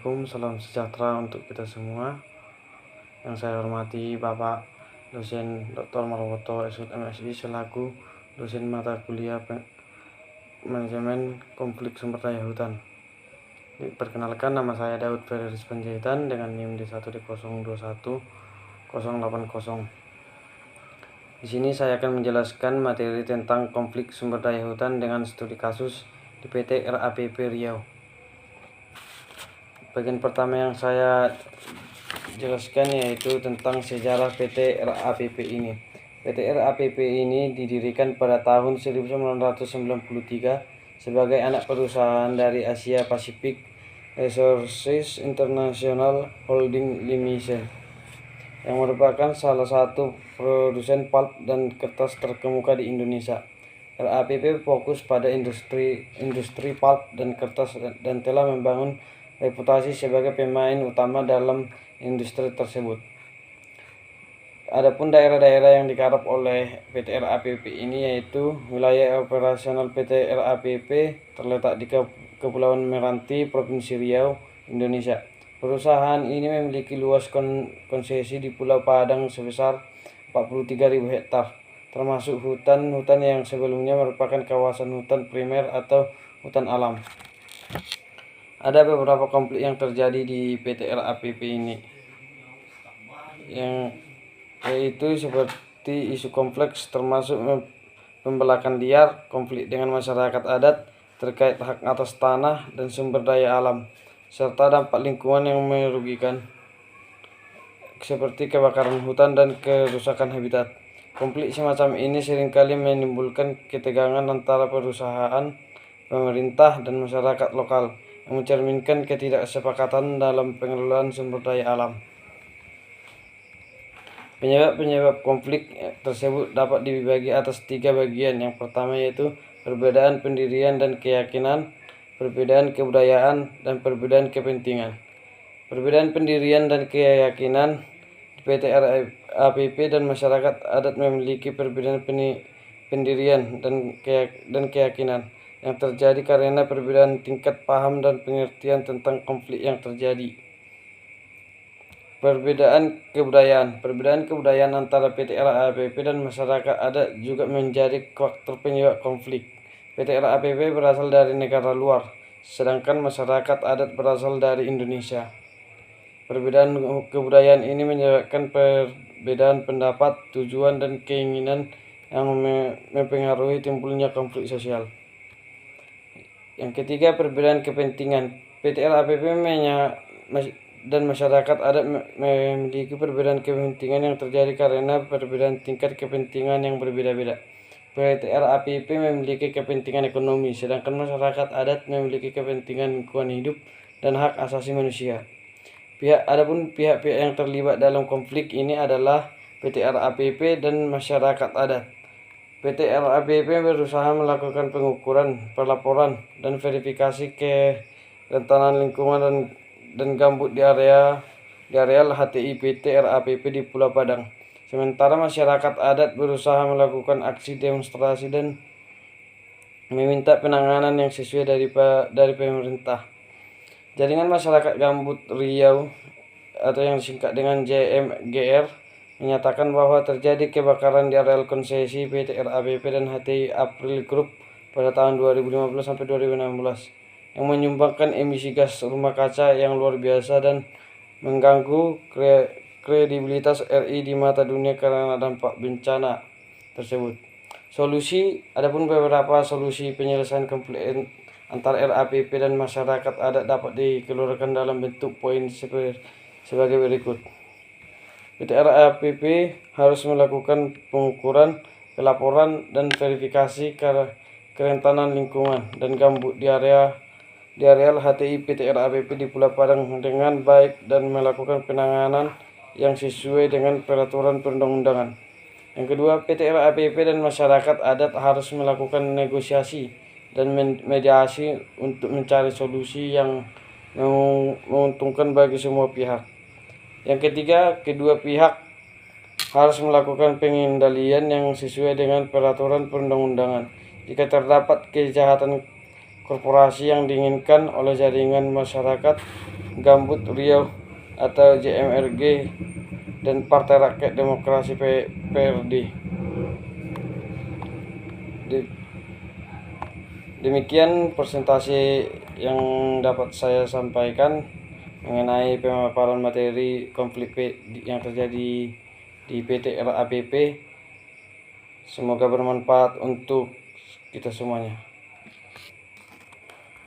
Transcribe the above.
Assalamualaikum, salam sejahtera untuk kita semua. Yang saya hormati Bapak dosen Dr. Marwoto SMSI selaku dosen mata kuliah manajemen konflik sumber daya hutan. Perkenalkan, nama saya Daud Fereris Panjaitan dengan NIM D1D021 080. Di sini saya akan menjelaskan materi tentang konflik sumber daya hutan dengan studi kasus di PT RAPP Riau. Bagian pertama yang saya jelaskan yaitu tentang sejarah PT RAPP ini. PT RAPP ini didirikan pada tahun 1993 sebagai anak perusahaan dari Asia Pacific Resources International Holding Limited yang merupakan salah satu produsen pulp dan kertas terkemuka di Indonesia. RAPP fokus pada industri pulp dan kertas dan telah membangun reputasi sebagai pemain utama dalam industri tersebut. Adapun daerah-daerah yang digarap oleh PT RAPP ini yaitu wilayah operasional PT RAPP terletak di Kepulauan Meranti, Provinsi Riau, Indonesia. Perusahaan ini memiliki luas konsesi di Pulau Padang sebesar 43.000 hektar, termasuk hutan-hutan yang sebelumnya merupakan kawasan hutan primer atau hutan alam. Ada beberapa konflik yang terjadi di PT RAPP ini, yaitu seperti isu kompleks termasuk pembelakan liar, konflik dengan masyarakat adat terkait hak atas tanah dan sumber daya alam, serta dampak lingkungan yang merugikan seperti kebakaran hutan dan kerusakan habitat. Konflik semacam ini seringkali menimbulkan ketegangan antara perusahaan, pemerintah, dan masyarakat lokal, yang mencerminkan ketidaksepakatan dalam pengelolaan sumber daya alam. Penyebab konflik tersebut dapat dibagi atas 3 bagian. Yang pertama yaitu perbedaan pendirian dan keyakinan, perbedaan kebudayaan, dan perbedaan kepentingan. Perbedaan pendirian dan keyakinan, PT RAPP dan masyarakat adat memiliki perbedaan pendirian dan keyakinan yang terjadi karena perbedaan tingkat paham dan pengertian tentang konflik yang terjadi. Perbedaan kebudayaan antara PT RAPP dan masyarakat adat juga menjadi faktor penyebab konflik. PT RAPP berasal dari negara luar, sedangkan masyarakat adat berasal dari Indonesia. Perbedaan kebudayaan ini menyebabkan perbedaan pendapat, tujuan, dan keinginan yang mempengaruhi timbulnya konflik sosial. Yang ketiga, perbedaan kepentingan. PT RAPP dan masyarakat adat memiliki perbedaan kepentingan yang terjadi karena perbedaan tingkat kepentingan yang berbeda-beda. PT RAPP memiliki kepentingan ekonomi, sedangkan masyarakat adat memiliki kepentingan lingkungan hidup dan hak asasi manusia. Adapun pihak-pihak yang terlibat dalam konflik ini adalah PT RAPP dan masyarakat adat. PT RAPP berusaha melakukan pengukuran, pelaporan, dan verifikasi kerentanan lingkungan dan gambut di areal HTI PT RAPP di Pulau Padang. Sementara masyarakat adat berusaha melakukan aksi demonstrasi dan meminta penanganan yang sesuai dari pemerintah. Jaringan Masyarakat Gambut Riau atau yang disingkat dengan JMGR menyatakan bahwa terjadi kebakaran di areal konsesi PT RAPP dan HTI April Group pada tahun 2015 sampai 2016 yang menyumbangkan emisi gas rumah kaca yang luar biasa dan mengganggu kredibilitas RI di mata dunia karena dampak bencana tersebut. Adapun beberapa solusi penyelesaian konflik antara RAPP dan masyarakat adat dapat dikeluarkan dalam bentuk poin sebagai berikut. PT RAPP harus melakukan pengukuran, pelaporan, dan verifikasi kerentanan lingkungan dan gambut di areal HTI PT RAPP di Pulau Padang dengan baik dan melakukan penanganan yang sesuai dengan peraturan perundang-undangan. Yang kedua, PT RAPP dan masyarakat adat harus melakukan negosiasi dan mediasi untuk mencari solusi yang menguntungkan bagi semua pihak. Yang ketiga, kedua pihak harus melakukan pengendalian yang sesuai dengan peraturan perundang-undangan. Jika terdapat korporasi yang diinginkan oleh jaringan masyarakat Gambut Riau atau JMRG dan Partai Rakyat Demokrasi PRD. Demikian presentasi yang dapat saya sampaikan mengenai pemaparan materi konflik yang terjadi di PT RAPP. Semoga bermanfaat untuk kita semuanya.